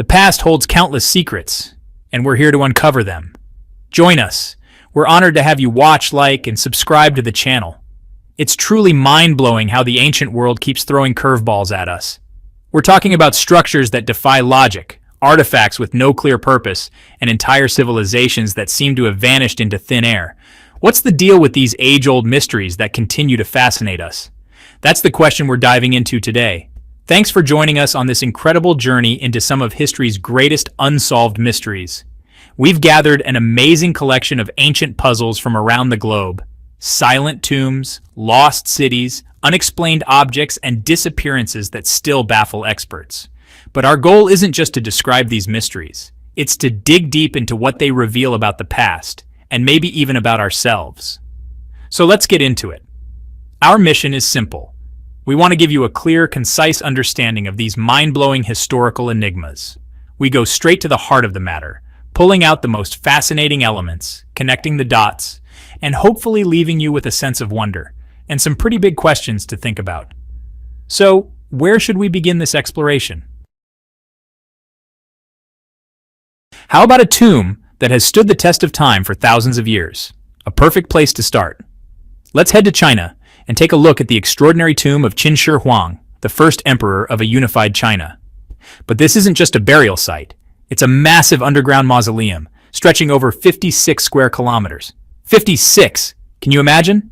The past holds countless secrets, and we're here to uncover them. Join us. We're honored to have you watch, like, and subscribe to the channel. It's truly mind-blowing how the ancient world keeps throwing curveballs at us. We're talking about structures that defy logic, artifacts with no clear purpose, and entire civilizations that seem to have vanished into thin air. What's the deal with these age-old mysteries that continue to fascinate us? That's the question we're diving into today. Thanks for joining us on this incredible journey into some of history's greatest unsolved mysteries. We've gathered an amazing collection of ancient puzzles from around the globe. Silent tombs, lost cities, unexplained objects, and disappearances that still baffle experts. But our goal isn't just to describe these mysteries. It's to dig deep into what they reveal about the past, and maybe even about ourselves. So let's get into it. Our mission is simple. We want to give you a clear, concise understanding of these mind-blowing historical enigmas. We go straight to the heart of the matter, pulling out the most fascinating elements, connecting the dots, and hopefully leaving you with a sense of wonder and some pretty big questions to think about. So, where should we begin this exploration? How about a tomb that has stood the test of time for thousands of years? A perfect place to start. Let's head to China and take a look at the extraordinary tomb of Qin Shi Huang, the first emperor of a unified China. But this isn't just a burial site. It's a massive underground mausoleum, stretching over 56 square kilometers. 56! Can you imagine?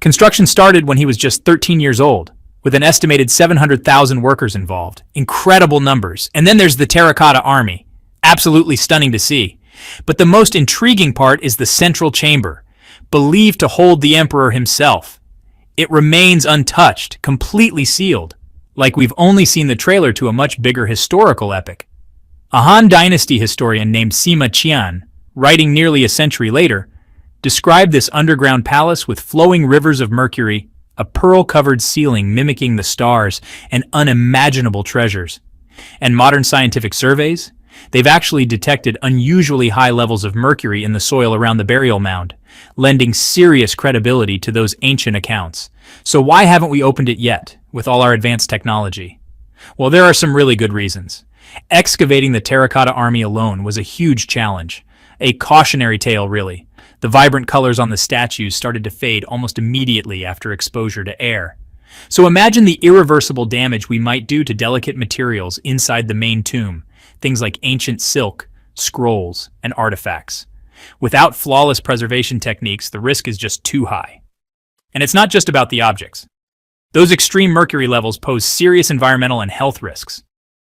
Construction started when he was just 13 years old, with an estimated 700,000 workers involved. Incredible numbers. And then there's the terracotta army. Absolutely stunning to see. But the most intriguing part is the central chamber, believed to hold the emperor himself. It remains untouched, completely sealed, like we've only seen the trailer to a much bigger historical epic. A Han Dynasty historian named Sima Qian, writing nearly a century later, described this underground palace with flowing rivers of mercury, a pearl-covered ceiling mimicking the stars, and unimaginable treasures. And modern scientific surveys? They've actually detected unusually high levels of mercury in the soil around the burial mound, lending serious credibility to those ancient accounts. So why haven't we opened it yet, with all our advanced technology? Well, there are some really good reasons. Excavating the terracotta army alone was a huge challenge. A cautionary tale, really. The vibrant colors on the statues started to fade almost immediately after exposure to air. So imagine the irreversible damage we might do to delicate materials inside the main tomb, things like ancient silk, scrolls, and artifacts. Without flawless preservation techniques, the risk is just too high. And it's not just about the objects. Those extreme mercury levels pose serious environmental and health risks.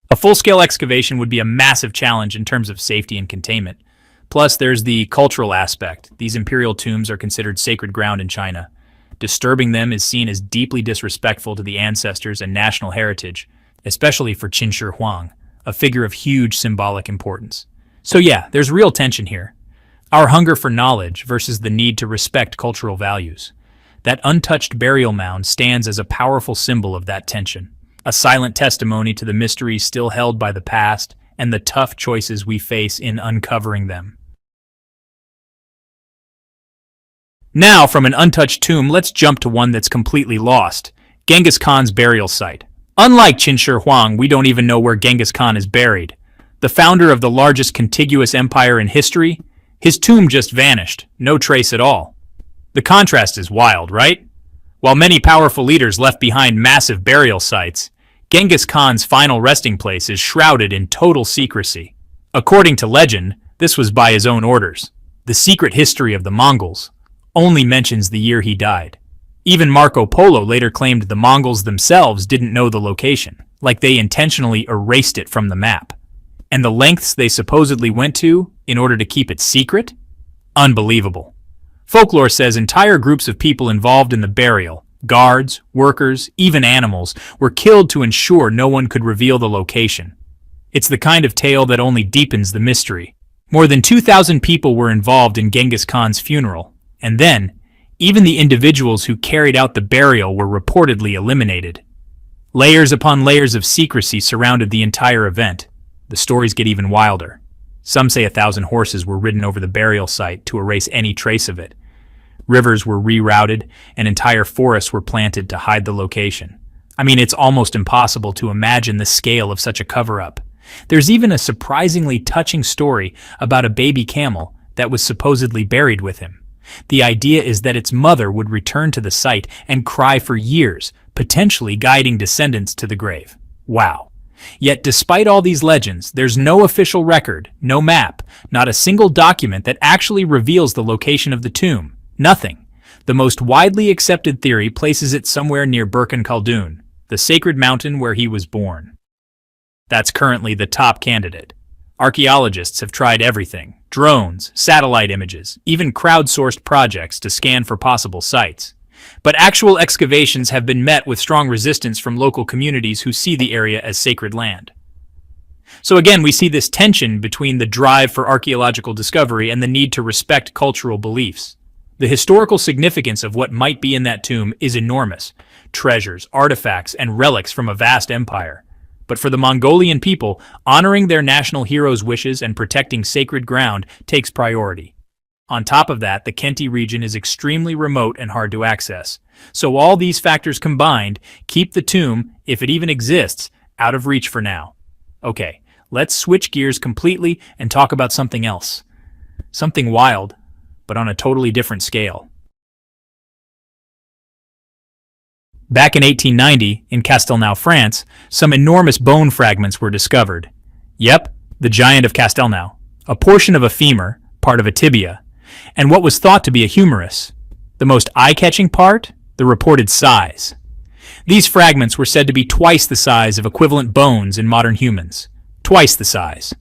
A full-scale excavation would be a massive challenge in terms of safety and containment. Plus, there's the cultural aspect. These imperial tombs are considered sacred ground in China. Disturbing them is seen as deeply disrespectful to the ancestors and national heritage, especially for Qin Shi Huang, a figure of huge symbolic importance. So yeah, there's real tension here. Our hunger for knowledge versus the need to respect cultural values. That untouched burial mound stands as a powerful symbol of that tension, a silent testimony to the mysteries still held by the past and the tough choices we face in uncovering them. Now, from an untouched tomb, let's jump to one that's completely lost, Genghis Khan's burial site. Unlike Qin Shi Huang, we don't even know where Genghis Khan is buried. The founder of the largest contiguous empire in history, his tomb just vanished, no trace at all. The contrast is wild, right? While many powerful leaders left behind massive burial sites, Genghis Khan's final resting place is shrouded in total secrecy. According to legend, this was by his own orders. The secret history of the Mongols only mentions the year he died. Even Marco Polo later claimed the Mongols themselves didn't know the location, like they intentionally erased it from the map. And the lengths they supposedly went to in order to keep it secret? Unbelievable. Folklore says entire groups of people involved in the burial, guards, workers, even animals, were killed to ensure no one could reveal the location. It's the kind of tale that only deepens the mystery. More than 2,000 people were involved in Genghis Khan's funeral, and then, even the individuals who carried out the burial were reportedly eliminated. Layers upon layers of secrecy surrounded the entire event. The stories get even wilder. Some say 1,000 horses were ridden over the burial site to erase any trace of it. Rivers were rerouted, and entire forests were planted to hide the location. I mean, it's almost impossible to imagine the scale of such a cover-up. There's even a surprisingly touching story about a baby camel that was supposedly buried with him. The idea is that its mother would return to the site and cry for years, potentially guiding descendants to the grave. Wow. Yet despite all these legends, there's no official record, no map, not a single document that actually reveals the location of the tomb. Nothing. The most widely accepted theory places it somewhere near Burkhan Khaldun, the sacred mountain where he was born. That's currently the top candidate. Archaeologists have tried everything: drones, satellite images, even crowdsourced projects to scan for possible sites. But actual excavations have been met with strong resistance from local communities who see the area as sacred land. So again, we see this tension between the drive for archaeological discovery and the need to respect cultural beliefs. The historical significance of what might be in that tomb is enormous: treasures, artifacts, and relics from a vast empire. But for the Mongolian people, honoring their national heroes' wishes and protecting sacred ground takes priority. On top of that, the Khenti region is extremely remote and hard to access. So all these factors combined keep the tomb, if it even exists, out of reach for now. Okay, let's switch gears completely and talk about something else. Something wild, but on a totally different scale. Back in 1890, in Castelnau, France, some enormous bone fragments were discovered. Yep, the giant of Castelnau, a portion of a femur, part of a tibia, and what was thought to be a humerus. The most eye-catching part? The reported size. These fragments were said to be twice the size of equivalent bones in modern humans. Twice the size.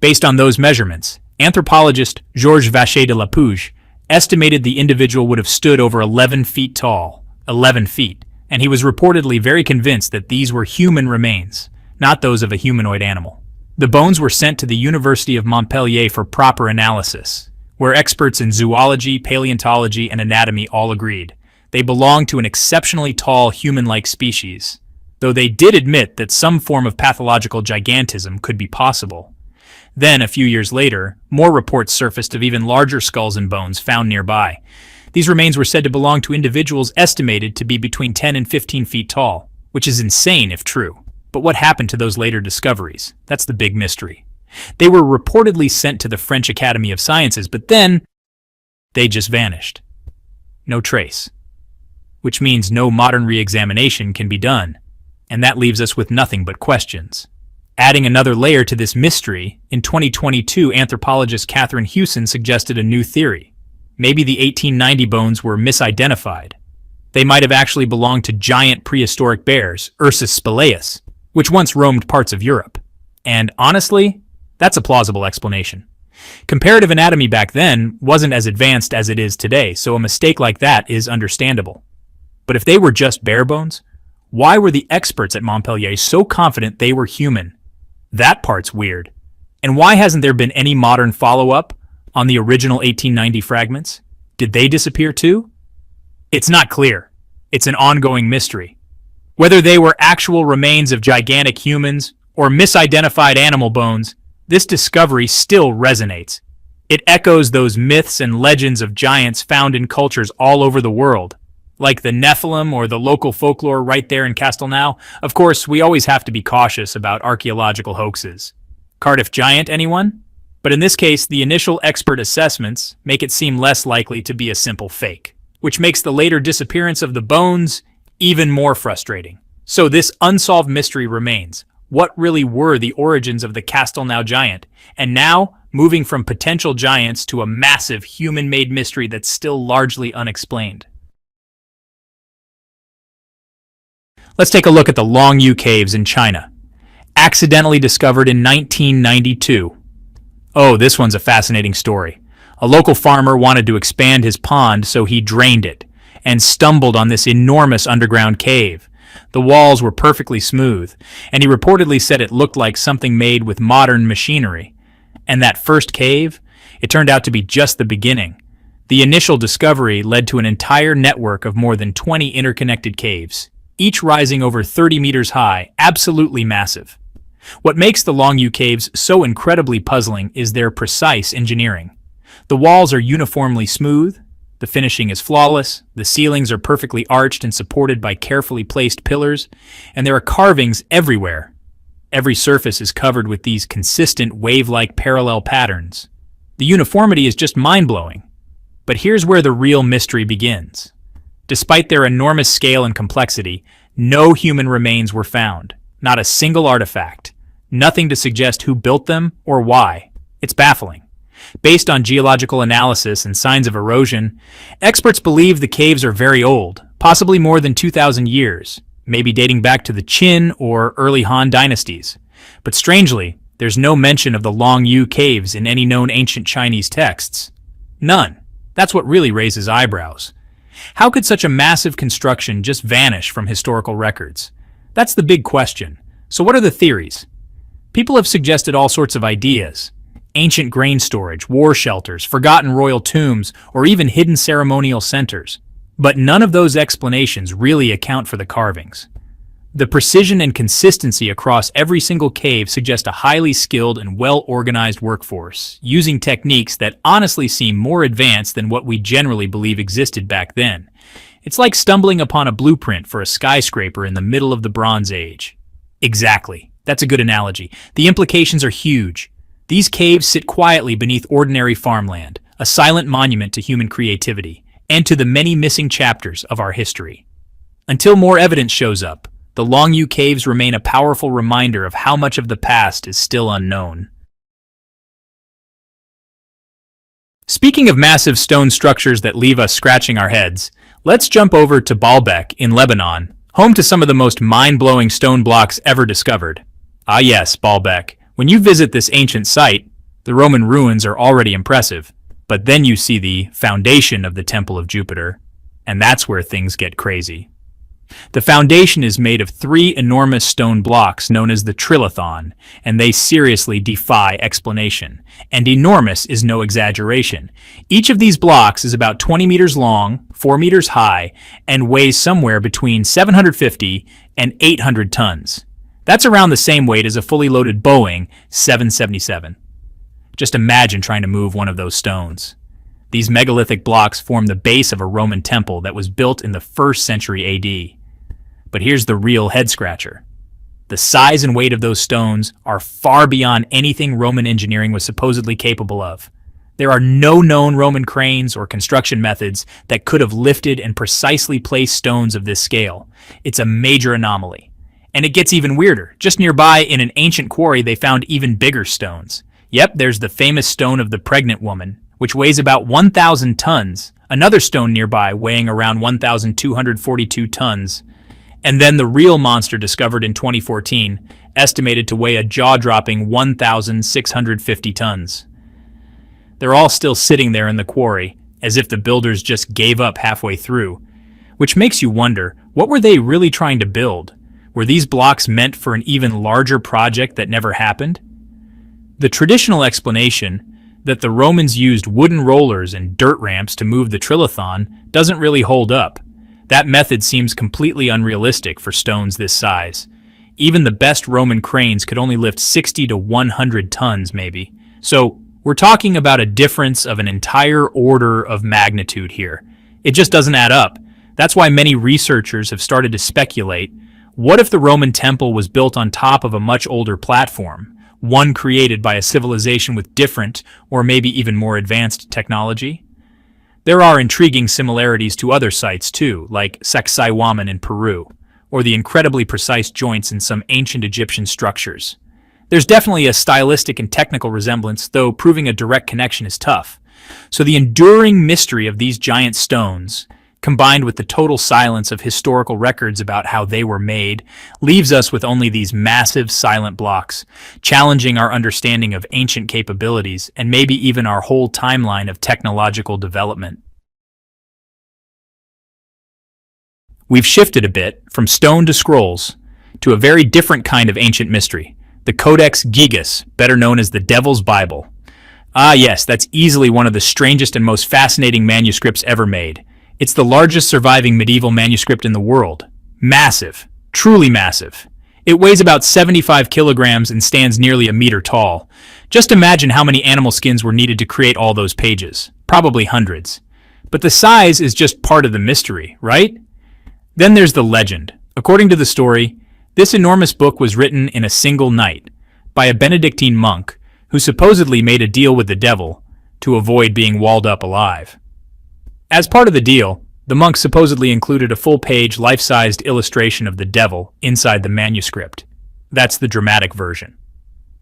Based on those measurements, anthropologist Georges Vacher de la Puge estimated the individual would have stood over 11 feet tall. 11 feet, and he was reportedly very convinced that these were human remains, not those of a humanoid animal. The bones were sent to the University of Montpellier for proper analysis, where experts in zoology, paleontology, and anatomy all agreed. They belonged to an exceptionally tall human-like species, though they did admit that some form of pathological gigantism could be possible. Then, a few years later, more reports surfaced of even larger skulls and bones found nearby. These remains were said to belong to individuals estimated to be between 10 and 15 feet tall, which is insane if true. But what happened to those later discoveries? That's the big mystery. They were reportedly sent to the French Academy of Sciences, but then they just vanished. No trace. Which means no modern re-examination can be done, and that leaves us with nothing but questions. Adding another layer to this mystery, in 2022, anthropologist Catherine Hewson suggested a new theory. Maybe the 1890 bones were misidentified. They might have actually belonged to giant prehistoric bears, Ursus spelaeus, which once roamed parts of Europe. And honestly, that's a plausible explanation. Comparative anatomy back then wasn't as advanced as it is today, so a mistake like that is understandable. But if they were just bear bones, why were the experts at Montpellier so confident they were human? That part's weird. And why hasn't there been any modern follow-up on the original 1890 fragments? Did they disappear too? It's not clear. It's an ongoing mystery. Whether they were actual remains of gigantic humans or misidentified animal bones, this discovery still resonates. It echoes those myths and legends of giants found in cultures all over the world, like the Nephilim or the local folklore right there in Castelnau. Of course, we always have to be cautious about archaeological hoaxes. Cardiff Giant, anyone? But in this case, the initial expert assessments make it seem less likely to be a simple fake, which makes the later disappearance of the bones even more frustrating. So this unsolved mystery remains. What really were the origins of the Castelnau giant? And now, moving from potential giants to a massive human-made mystery that's still largely unexplained. Let's take a look at the Longyu Caves in China. Accidentally discovered in 1992. Oh, this one's a fascinating story. A local farmer wanted to expand his pond, so he drained it, and stumbled on this enormous underground cave. The walls were perfectly smooth, and he reportedly said it looked like something made with modern machinery. And that first cave? It turned out to be just the beginning. The initial discovery led to an entire network of more than 20 interconnected caves, each rising over 30 meters high, absolutely massive. What makes the Longyu Caves so incredibly puzzling is their precise engineering. The walls are uniformly smooth, the finishing is flawless, the ceilings are perfectly arched and supported by carefully placed pillars, and there are carvings everywhere. Every surface is covered with these consistent wave-like parallel patterns. The uniformity is just mind-blowing. But here's where the real mystery begins. Despite their enormous scale and complexity, no human remains were found. Not a single artifact. Nothing to suggest who built them or why. It's baffling. Based on geological analysis and signs of erosion, experts believe the caves are very old, possibly more than 2,000 years, maybe dating back to the Qin or early Han dynasties. But strangely, there's no mention of the Long Yu caves in any known ancient Chinese texts. None. That's what really raises eyebrows. How could such a massive construction just vanish from historical records? That's the big question. So what are the theories? People have suggested all sorts of ideas. Ancient grain storage, war shelters, forgotten royal tombs, or even hidden ceremonial centers. But none of those explanations really account for the carvings. The precision and consistency across every single cave suggest a highly skilled and well-organized workforce, using techniques that honestly seem more advanced than what we generally believe existed back then. It's like stumbling upon a blueprint for a skyscraper in the middle of the Bronze Age. Exactly. That's a good analogy. The implications are huge. These caves sit quietly beneath ordinary farmland, a silent monument to human creativity, and to the many missing chapters of our history. Until more evidence shows up, the Long Yu caves remain a powerful reminder of how much of the past is still unknown. Speaking of massive stone structures that leave us scratching our heads, let's jump over to Baalbek in Lebanon, home to some of the most mind-blowing stone blocks ever discovered. Ah yes, Baalbek. When you visit this ancient site, the Roman ruins are already impressive, but then you see the foundation of the Temple of Jupiter, and that's where things get crazy. The foundation is made of 3 enormous stone blocks known as the trilithon, and they seriously defy explanation. And enormous is no exaggeration. Each of these blocks is about 20 meters long, 4 meters high, and weighs somewhere between 750 and 800 tons. That's around the same weight as a fully loaded Boeing 777. Just imagine trying to move one of those stones. These megalithic blocks form the base of a Roman temple that was built in the 1st century AD. But here's the real head-scratcher. The size and weight of those stones are far beyond anything Roman engineering was supposedly capable of. There are no known Roman cranes or construction methods that could have lifted and precisely placed stones of this scale. It's a major anomaly. And it gets even weirder. Just nearby, in an ancient quarry, they found even bigger stones. Yep, there's the famous stone of the pregnant woman, which weighs about 1,000 tons. Another stone nearby weighing around 1,242 tons. And then the real monster discovered in 2014, estimated to weigh a jaw-dropping 1,650 tons. They're all still sitting there in the quarry, as if the builders just gave up halfway through. Which makes you wonder, what were they really trying to build? Were these blocks meant for an even larger project that never happened? The traditional explanation, that the Romans used wooden rollers and dirt ramps to move the trilithon, doesn't really hold up. That method seems completely unrealistic for stones this size. Even the best Roman cranes could only lift 60 to 100 tons, maybe. So we're talking about a difference of an entire order of magnitude here. It just doesn't add up. That's why many researchers have started to speculate, what if the Roman temple was built on top of a much older platform, one created by a civilization with different, or maybe even more advanced technology? There are intriguing similarities to other sites too, like Sacsayhuaman in Peru, or the incredibly precise joints in some ancient Egyptian structures. There's definitely a stylistic and technical resemblance, though proving a direct connection is tough. So the enduring mystery of these giant stones, combined with the total silence of historical records about how they were made, leaves us with only these massive silent blocks, challenging our understanding of ancient capabilities and maybe even our whole timeline of technological development. We've shifted a bit from stone to scrolls to a very different kind of ancient mystery, the Codex Gigas, better known as the Devil's Bible. Ah yes, that's easily one of the strangest and most fascinating manuscripts ever made. It's the largest surviving medieval manuscript in the world. Massive. Truly massive. It weighs about 75 kilograms and stands nearly a meter tall. Just imagine how many animal skins were needed to create all those pages. Probably hundreds. But the size is just part of the mystery, right? Then there's the legend. According to the story, This enormous book was written in a single night by a Benedictine monk who supposedly made a deal with the devil to avoid being walled up alive. As part of the deal, the monk supposedly included a full-page, life-sized illustration of the devil inside the manuscript. That's the dramatic version.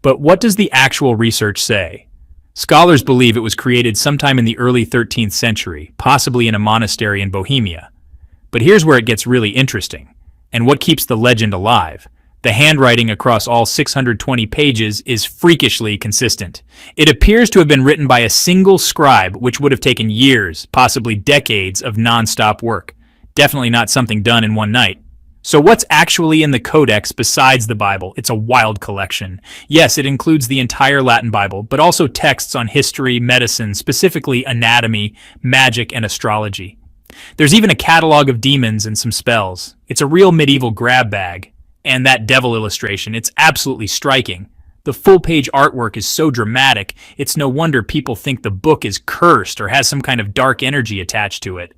But what does the actual research say? Scholars believe it was created sometime in the early 13th century, possibly in a monastery in Bohemia. But here's where it gets really interesting, and what keeps the legend alive. The handwriting across all 620 pages is freakishly consistent. It appears to have been written by a single scribe, which would have taken years, possibly decades, of non-stop work. Definitely not something done in one night. So what's actually in the Codex besides the Bible? It's a wild collection. Yes, it includes the entire Latin Bible, but also texts on history, medicine, specifically anatomy, magic, and astrology. There's even a catalog of demons and some spells. It's a real medieval grab bag. And that devil illustration, it's absolutely striking. The full-page artwork is so dramatic, it's no wonder people think the book is cursed or has some kind of dark energy attached to it.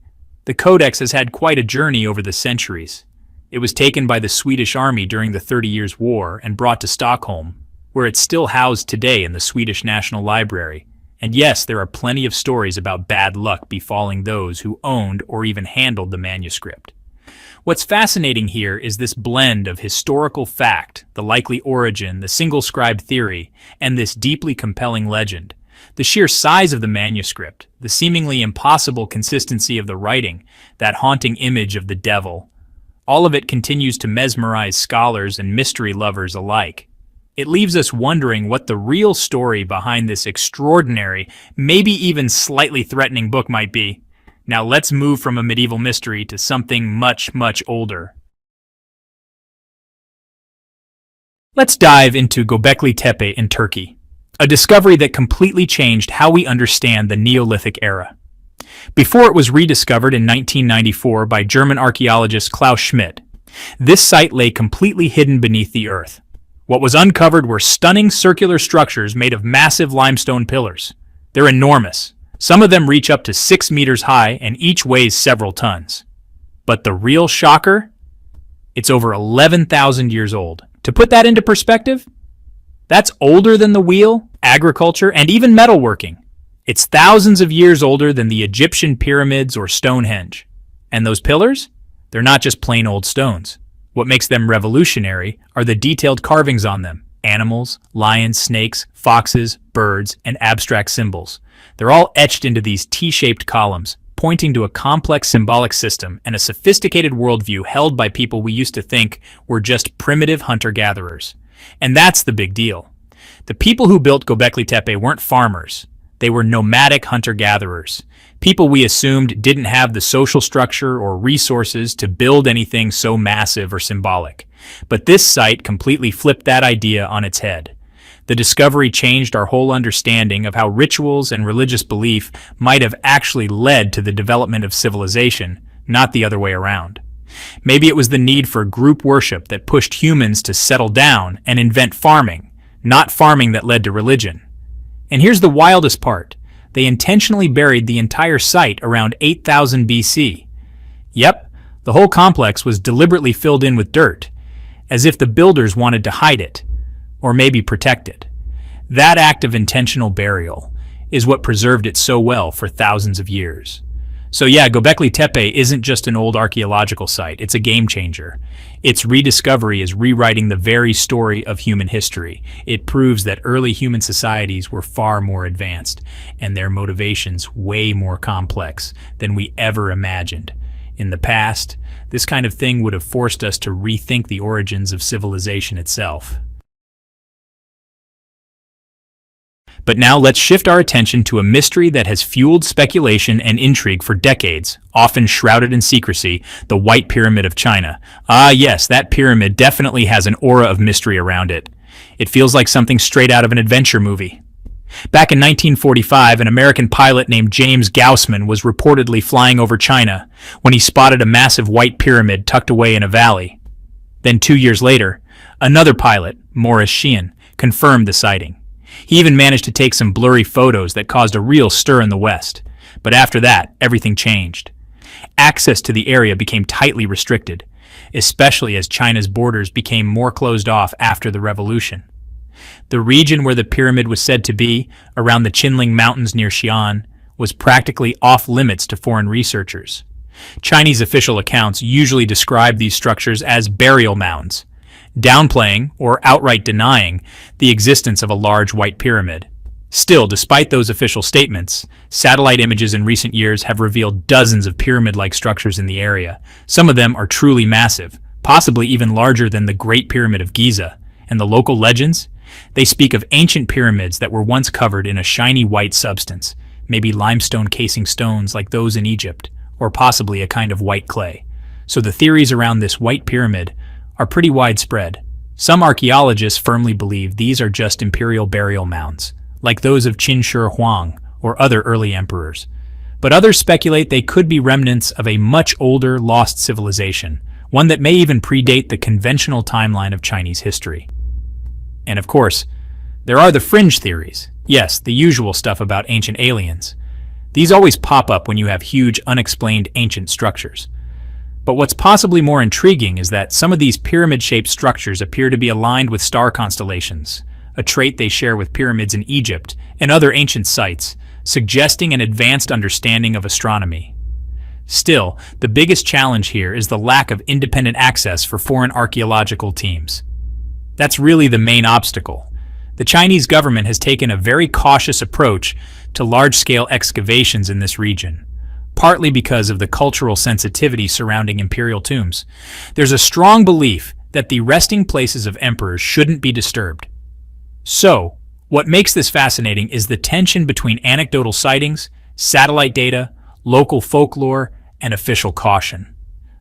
The Codex has had quite a journey over the centuries. It was taken by the Swedish army during the 30 Years' War and brought to Stockholm, where it's still housed today in the Swedish National Library. And yes, there are plenty of stories about bad luck befalling those who owned or even handled the manuscript. What's fascinating here is this blend of historical fact, the likely origin, the single scribe theory, and this deeply compelling legend. The sheer size of the manuscript, the seemingly impossible consistency of the writing, that haunting image of the devil, all of it continues to mesmerize scholars and mystery lovers alike. It leaves us wondering what the real story behind this extraordinary, maybe even slightly threatening book might be. Now let's move from a medieval mystery to something much, much older. Let's dive into Göbekli Tepe in Turkey, a discovery that completely changed how we understand the Neolithic era. Before it was rediscovered in 1994 by German archaeologist Klaus Schmidt, this site lay completely hidden beneath the earth. What was uncovered were stunning circular structures made of massive limestone pillars. They're enormous. Some of them reach up to 6 meters high and each weighs several tons. But the real shocker? It's over 11,000 years old. To put that into perspective, that's older than the wheel, agriculture, and even metalworking. It's thousands of years older than the Egyptian pyramids or Stonehenge. And those pillars? They're not just plain old stones. What makes them revolutionary are the detailed carvings on them. Animals, lions, snakes, foxes, birds, and abstract symbols. They're all etched into these T-shaped columns, pointing to a complex symbolic system and a sophisticated worldview held by people we used to think were just primitive hunter-gatherers. And that's the big deal. The people who built Göbekli Tepe weren't farmers. They were nomadic hunter-gatherers. People we assumed didn't have the social structure or resources to build anything so massive or symbolic. But this site completely flipped that idea on its head. The discovery changed our whole understanding of how rituals and religious belief might have actually led to the development of civilization, not the other way around. Maybe it was the need for group worship that pushed humans to settle down and invent farming, not farming that led to religion. And here's the wildest part. They intentionally buried the entire site around 8000 BC. Yep, the whole complex was deliberately filled in with dirt, as if the builders wanted to hide it, or maybe protect it. That act of intentional burial is what preserved it so well for thousands of years. So yeah, Göbekli Tepe isn't just an old archaeological site, it's a game changer. Its rediscovery is rewriting the very story of human history. It proves that early human societies were far more advanced, and their motivations way more complex than we ever imagined. In the past, this kind of thing would have forced us to rethink the origins of civilization itself. But now let's shift our attention to a mystery that has fueled speculation and intrigue for decades, often shrouded in secrecy, the White Pyramid of China. Ah yes, that pyramid definitely has an aura of mystery around it. It feels like something straight out of an adventure movie. Back in 1945, an American pilot named James Gaussman was reportedly flying over China when he spotted a massive white pyramid tucked away in a valley. Then 2 years later, another pilot, Maurice Sheehan, confirmed the sighting. He even managed to take some blurry photos that caused a real stir in the West. But after that, everything changed. Access to the area became tightly restricted. especially as China's borders became more closed off after the revolution. The region where the pyramid was said to be, around the Qinling Mountains near Xi'an, was practically off-limits to foreign researchers. Chinese official accounts usually describe these structures as burial mounds, downplaying or outright denying the existence of a large white pyramid. Still, despite those official statements, satellite images in recent years have revealed dozens of pyramid-like structures in the area. Some of them are truly massive, possibly even larger than the Great Pyramid of Giza. And the local legends? They speak of ancient pyramids that were once covered in a shiny white substance, maybe limestone casing stones like those in Egypt, or possibly a kind of white clay. So the theories around this white pyramid are pretty widespread. Some archaeologists firmly believe these are just imperial burial mounds, like those of Qin Shi Huang or other early emperors. But others speculate they could be remnants of a much older, lost civilization, one that may even predate the conventional timeline of Chinese history. And of course, there are the fringe theories. Yes, the usual stuff about ancient aliens. These always pop up when you have huge, unexplained ancient structures. But what's possibly more intriguing is that some of these pyramid-shaped structures appear to be aligned with star constellations, a trait they share with pyramids in Egypt and other ancient sites, suggesting an advanced understanding of astronomy. Still, the biggest challenge here is the lack of independent access for foreign archaeological teams. That's really the main obstacle. The Chinese government has taken a very cautious approach to large-scale excavations in this region, partly because of the cultural sensitivity surrounding imperial tombs. There's a strong belief that the resting places of emperors shouldn't be disturbed. So, what makes this fascinating is the tension between anecdotal sightings, satellite data, local folklore, and official caution.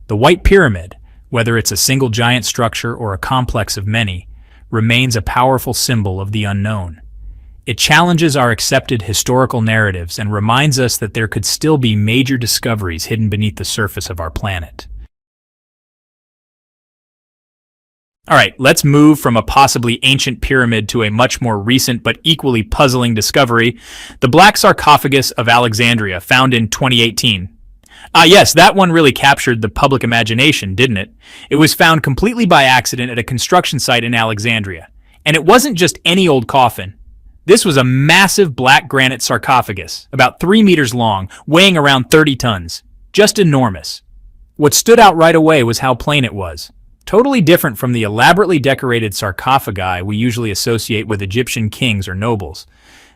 The White Pyramid, whether it's a single giant structure or a complex of many, remains a powerful symbol of the unknown. It challenges our accepted historical narratives and reminds us that there could still be major discoveries hidden beneath the surface of our planet. Alright, let's move from a possibly ancient pyramid to a much more recent but equally puzzling discovery, the Black Sarcophagus of Alexandria, found in 2018. Yes, that one really captured the public imagination, didn't it? It was found completely by accident at a construction site in Alexandria. And it wasn't just any old coffin. This was a massive black granite sarcophagus, about 3 meters long, weighing around 30 tons. Just enormous. What stood out right away was how plain it was. Totally different from the elaborately decorated sarcophagi we usually associate with Egyptian kings or nobles.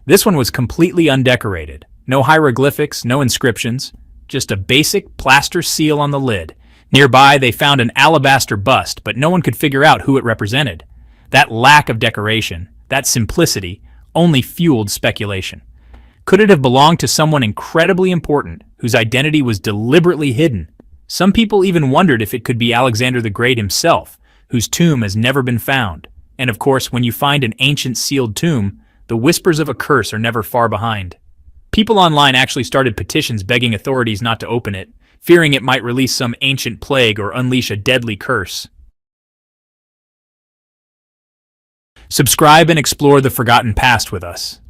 This one was completely undecorated. No hieroglyphics, no inscriptions, just a basic plaster seal on the lid. Nearby, they found an alabaster bust, but no one could figure out who it represented. That lack of decoration, that simplicity, only fueled speculation. Could it have belonged to someone incredibly important, whose identity was deliberately hidden? Some people even wondered if it could be Alexander the Great himself, whose tomb has never been found. And of course, when you find an ancient sealed tomb, the whispers of a curse are never far behind. People online actually started petitions begging authorities not to open it, fearing it might release some ancient plague or unleash a deadly curse. Subscribe and explore the forgotten past with us.